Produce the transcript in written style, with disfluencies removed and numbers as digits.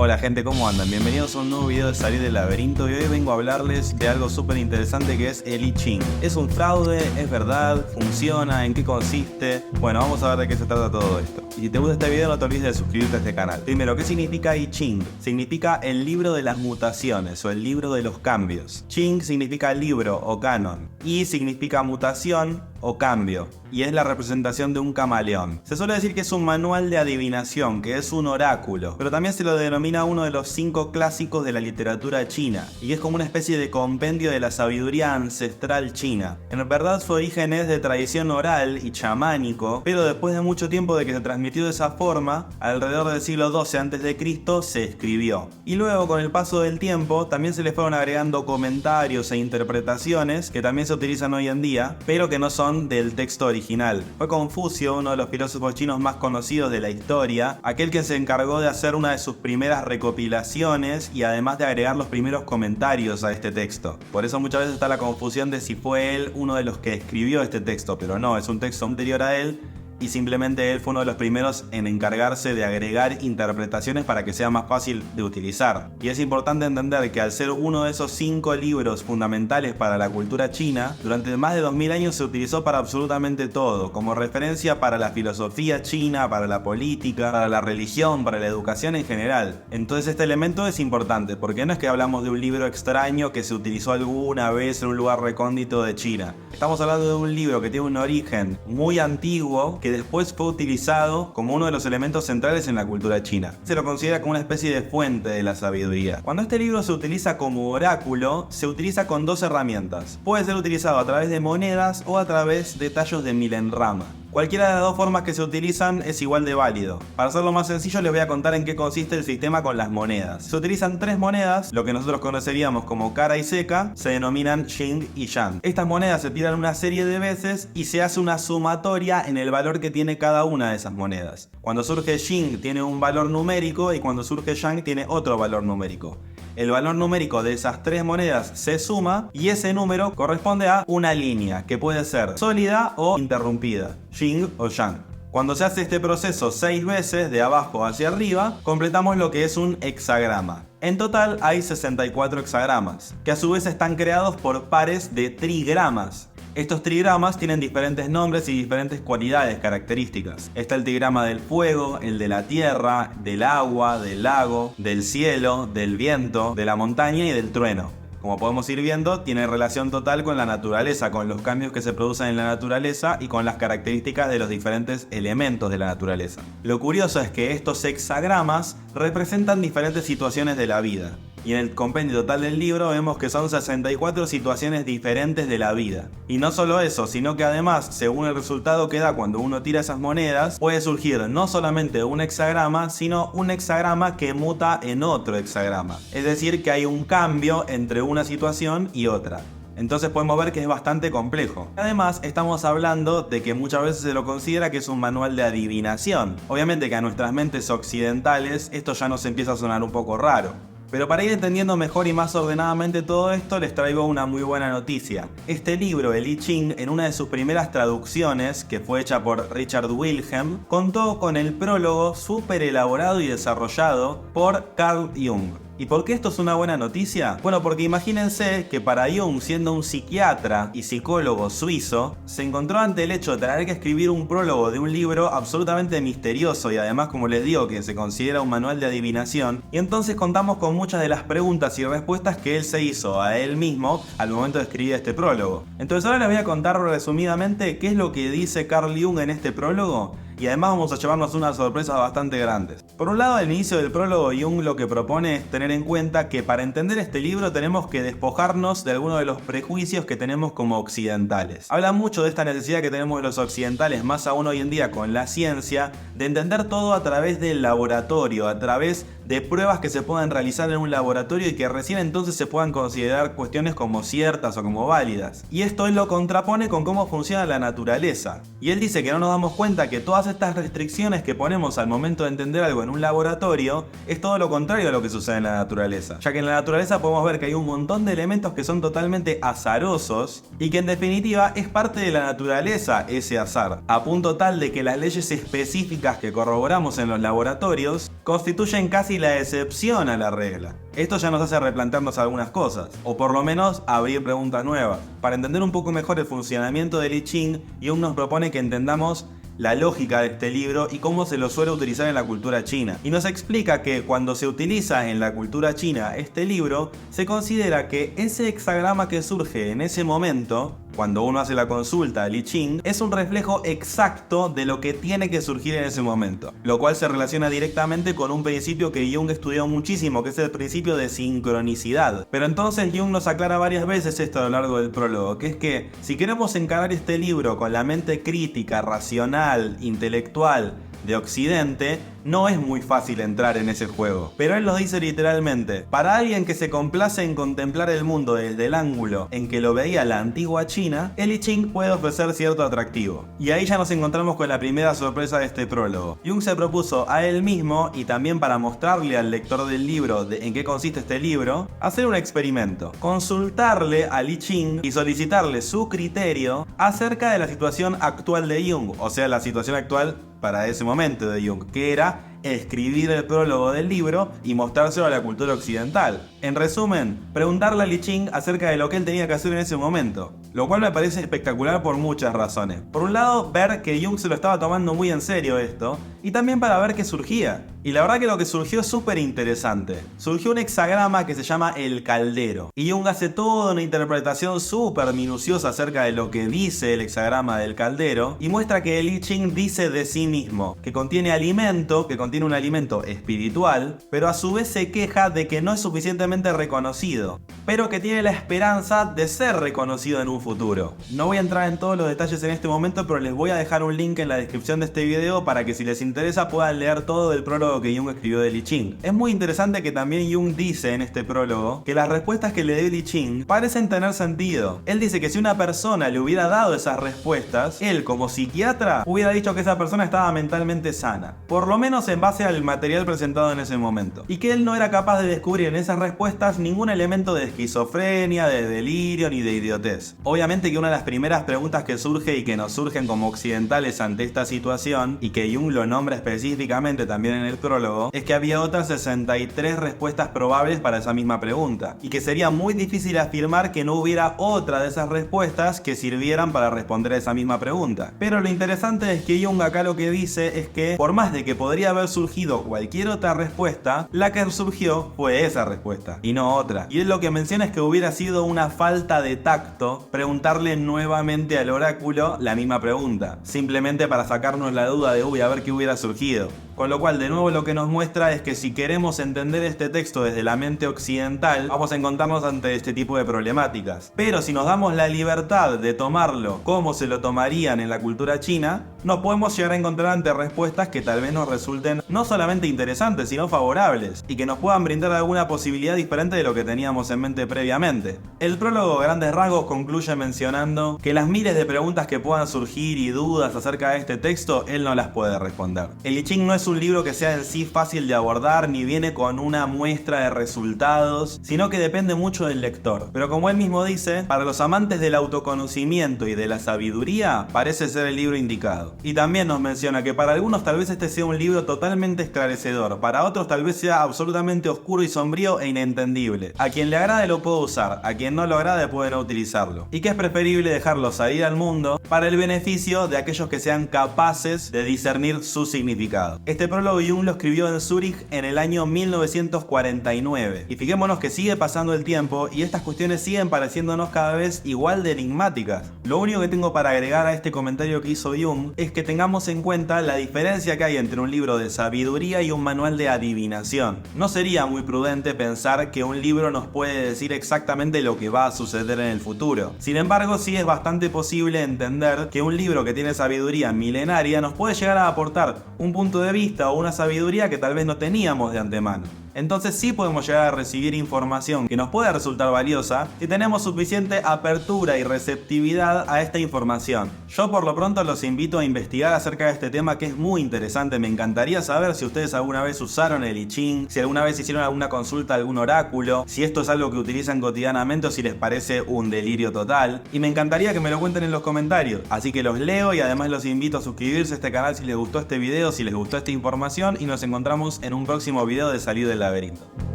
Hola gente, ¿cómo andan? Bienvenidos a un nuevo video de Salir del Laberinto y hoy vengo a hablarles de algo súper interesante que es el I Ching. ¿Es un fraude? ¿Es verdad? ¿Funciona? ¿En qué consiste? Bueno, vamos a ver de qué se trata todo esto. Y si te gusta este video no te olvides de suscribirte a este canal. Primero, ¿qué significa I Ching? Significa el libro de las mutaciones o el libro de los cambios. Ching significa libro o canon. I significa mutación o cambio, y es la representación de un camaleón. Se suele decir que es un manual de adivinación, que es un oráculo, pero también se lo denomina uno de los 5 clásicos de la literatura china, y es como una especie de compendio de la sabiduría ancestral china. En verdad su origen es de tradición oral y chamánico, pero después de mucho tiempo de que se transmitió de esa forma, alrededor del siglo XII a.C. se escribió. Y luego con el paso del tiempo también se le fueron agregando comentarios e interpretaciones que también se utilizan hoy en día, pero que no son del texto original. Fue Confucio, uno de los filósofos chinos más conocidos de la historia, aquel que se encargó de hacer una de sus primeras recopilaciones y además de agregar los primeros comentarios a este texto. Por eso muchas veces está la confusión de si fue él uno de los que escribió este texto, pero no, es un texto anterior a él y simplemente él fue uno de los primeros en encargarse de agregar interpretaciones para que sea más fácil de utilizar. Y es importante entender que al ser uno de esos 5 libros fundamentales para la cultura china, durante más de 2000 años se utilizó para absolutamente todo, como referencia para la filosofía china, para la política, para la religión, para la educación en general. Entonces este elemento es importante, porque no es que hablamos de un libro extraño que se utilizó alguna vez en un lugar recóndito de China. Estamos hablando de un libro que tiene un origen muy antiguo, que después fue utilizado como uno de los elementos centrales en la cultura china. Se lo considera como una especie de fuente de la sabiduría. Cuando este libro se utiliza como oráculo, se utiliza con 2 herramientas. Puede ser utilizado a través de monedas o a través de tallos de milenrama. Cualquiera de las 2 formas que se utilizan es igual de válido. Para hacerlo más sencillo les voy a contar en qué consiste el sistema con las monedas. Se utilizan 3 monedas, lo que nosotros conoceríamos como cara y seca, se denominan Yin y Yang. Estas monedas se tiran una serie de veces y se hace una sumatoria en el valor que tiene cada una de esas monedas. Cuando surge Yin tiene un valor numérico y cuando surge Yang tiene otro valor numérico. El valor numérico de esas 3 monedas se suma y ese número corresponde a una línea que puede ser sólida o interrumpida, Yin o Yang. Cuando se hace este proceso 6 veces de abajo hacia arriba, completamos lo que es un hexagrama. En total hay 64 hexagramas, que a su vez están creados por pares de trigramas. Estos trigramas tienen diferentes nombres y diferentes cualidades características. Está el trigrama del fuego, el de la tierra, del agua, del lago, del cielo, del viento, de la montaña y del trueno. Como podemos ir viendo, tiene relación total con la naturaleza, con los cambios que se producen en la naturaleza y con las características de los diferentes elementos de la naturaleza. Lo curioso es que estos hexagramas representan diferentes situaciones de la vida. Y en el compendio total del libro vemos que son 64 situaciones diferentes de la vida. Y no solo eso, sino que además, según el resultado que da cuando uno tira esas monedas, puede surgir no solamente un hexagrama, sino un hexagrama que muta en otro hexagrama. Es decir, que hay un cambio entre una situación y otra. Entonces podemos ver que es bastante complejo. Además, estamos hablando de que muchas veces se lo considera que es un manual de adivinación. Obviamente que a nuestras mentes occidentales esto ya nos empieza a sonar un poco raro. Pero para ir entendiendo mejor y más ordenadamente todo esto, les traigo una muy buena noticia. Este libro, el I Ching, en una de sus primeras traducciones, que fue hecha por Richard Wilhelm, contó con el prólogo súper elaborado y desarrollado por Carl Jung. ¿Y por qué esto es una buena noticia? Bueno, porque imagínense que para Jung, siendo un psiquiatra y psicólogo suizo, se encontró ante el hecho de tener que escribir un prólogo de un libro absolutamente misterioso y además, como les digo, que se considera un manual de adivinación, y entonces contamos con muchas de las preguntas y respuestas que él se hizo a él mismo al momento de escribir este prólogo. Entonces ahora les voy a contar resumidamente qué es lo que dice Carl Jung en este prólogo. Y además vamos a llevarnos unas sorpresas bastante grandes. Por un lado, al inicio del prólogo, Jung lo que propone es tener en cuenta que para entender este libro tenemos que despojarnos de algunos de los prejuicios que tenemos como occidentales. Habla mucho de esta necesidad que tenemos los occidentales, más aún hoy en día con la ciencia, de entender todo a través del laboratorio, a través de pruebas que se puedan realizar en un laboratorio y que recién entonces se puedan considerar cuestiones como ciertas o como válidas. Y esto él lo contrapone con cómo funciona la naturaleza. Y él dice que no nos damos cuenta que todas estas restricciones que ponemos al momento de entender algo en un laboratorio es todo lo contrario a lo que sucede en la naturaleza, ya que en la naturaleza podemos ver que hay un montón de elementos que son totalmente azarosos y que en definitiva es parte de la naturaleza ese azar, a punto tal de que las leyes específicas que corroboramos en los laboratorios constituyen casi la excepción a la regla. Esto ya nos hace replantearnos algunas cosas, o por lo menos abrir preguntas nuevas. Para entender un poco mejor el funcionamiento del I Ching, Jung nos propone que entendamos la lógica de este libro y cómo se lo suele utilizar en la cultura china. Y nos explica que cuando se utiliza en la cultura china este libro, se considera que ese hexagrama que surge en ese momento, cuando uno hace la consulta al I Ching, es un reflejo exacto de lo que tiene que surgir en ese momento, lo cual se relaciona directamente con un principio que Jung estudió muchísimo, que es el principio de sincronicidad. Pero entonces Jung nos aclara varias veces esto a lo largo del prólogo, que es que si queremos encarar este libro con la mente crítica, racional, intelectual de Occidente, no es muy fácil entrar en ese juego. Pero él lo dice literalmente: para alguien que se complace en contemplar el mundo desde el ángulo en que lo veía la antigua China, el I Ching puede ofrecer cierto atractivo. Y ahí ya nos encontramos con la primera sorpresa de este prólogo. Jung se propuso a él mismo, y también para mostrarle al lector del libro en qué consiste este libro, hacer un experimento. Consultarle al I Ching y solicitarle su criterio acerca de la situación actual de Jung, o sea, la situación actual para ese momento de Jung, que era escribir el prólogo del libro y mostrárselo a la cultura occidental. En resumen, preguntarle al I Ching acerca de lo que él tenía que hacer en ese momento, lo cual me parece espectacular por muchas razones. Por un lado, ver que Jung se lo estaba tomando muy en serio esto, y también para ver qué surgía. Y la verdad que lo que surgió es súper interesante. Surgió un hexagrama que se llama el caldero, y Jung hace toda una interpretación súper minuciosa acerca de lo que dice el hexagrama del caldero, y muestra que el I Ching dice de sí mismo que contiene alimento, que contiene un alimento espiritual, pero a su vez se queja de que no es suficientemente reconocido, pero que tiene la esperanza de ser reconocido en un futuro. No voy a entrar en todos los detalles en este momento, pero les voy a dejar un link en la descripción de este video para que si les interesa puedan leer todo el prólogo que Jung escribió del I Ching. Es muy interesante que también Jung dice en este prólogo que las respuestas que le dio el I Ching parecen tener sentido. Él dice que si una persona le hubiera dado esas respuestas, él como psiquiatra hubiera dicho que esa persona estaba mentalmente sana, por lo menos en base al material presentado en ese momento, y que él no era capaz de descubrir en esas respuestas ningún elemento de esquizofrenia, de delirio ni de idiotez. Obviamente que una de las primeras preguntas que surge y que nos surgen como occidentales ante esta situación, y que Jung lo nombra específicamente también en el prólogo, es que había otras 63 respuestas probables para esa misma pregunta, y que sería muy difícil afirmar que no hubiera otra de esas respuestas que sirvieran para responder a esa misma pregunta. Pero lo interesante es que Jung acá lo que dice es que por más de que podría haber surgido cualquier otra respuesta, la que surgió fue esa respuesta y no otra. Y él lo que menciona es que hubiera sido una falta de tacto preguntarle nuevamente al oráculo la misma pregunta, simplemente para sacarnos la duda de a ver qué hubiera surgido. Con lo cual, de nuevo, lo que nos muestra es que si queremos entender este texto desde la mente occidental, vamos a encontrarnos ante este tipo de problemáticas. Pero si nos damos la libertad de tomarlo como se lo tomarían en la cultura china, nos podemos llegar a encontrar ante respuestas que tal vez nos resulten no solamente interesantes, sino favorables, y que nos puedan brindar alguna posibilidad diferente de lo que teníamos en mente previamente. El prólogo, a grandes rasgos, concluye mencionando que las miles de preguntas que puedan surgir y dudas acerca de este texto, él no las puede responder. El I Ching no es un libro que sea en sí fácil de abordar, ni viene con una muestra de resultados, sino que depende mucho del lector. Pero como él mismo dice, para los amantes del autoconocimiento y de la sabiduría, parece ser el libro indicado. Y también nos menciona que para algunos tal vez este sea un libro totalmente esclarecedor, para otros tal vez sea absolutamente oscuro y sombrío e inentendible. A quien le agrade lo puede usar, a quien no lo agrade puede no utilizarlo. Y que es preferible dejarlo salir al mundo para el beneficio de aquellos que sean capaces de discernir su significado. Este prólogo Jung lo escribió en Zúrich en el año 1949. Y fijémonos que sigue pasando el tiempo y estas cuestiones siguen pareciéndonos cada vez igual de enigmáticas. Lo único que tengo para agregar a este comentario que hizo Jung es que tengamos en cuenta la diferencia que hay entre un libro de sabiduría y un manual de adivinación. No sería muy prudente pensar que un libro nos puede decir exactamente lo que va a suceder en el futuro. Sin embargo, sí es bastante posible entender que un libro que tiene sabiduría milenaria nos puede llegar a aportar un punto de vista o una sabiduría que tal vez no teníamos de antemano. Entonces sí podemos llegar a recibir información que nos puede resultar valiosa si tenemos suficiente apertura y receptividad a esta información. Yo por lo pronto los invito a investigar acerca de este tema, que es muy interesante. Me encantaría saber si ustedes alguna vez usaron el I Ching, si alguna vez hicieron alguna consulta a algún oráculo, si esto es algo que utilizan cotidianamente o si les parece un delirio total. Y me encantaría que me lo cuenten en los comentarios. Así que los leo y además los invito a suscribirse a este canal si les gustó este video, si les gustó esta información, y nos encontramos en un próximo video de Salir del Laberinto.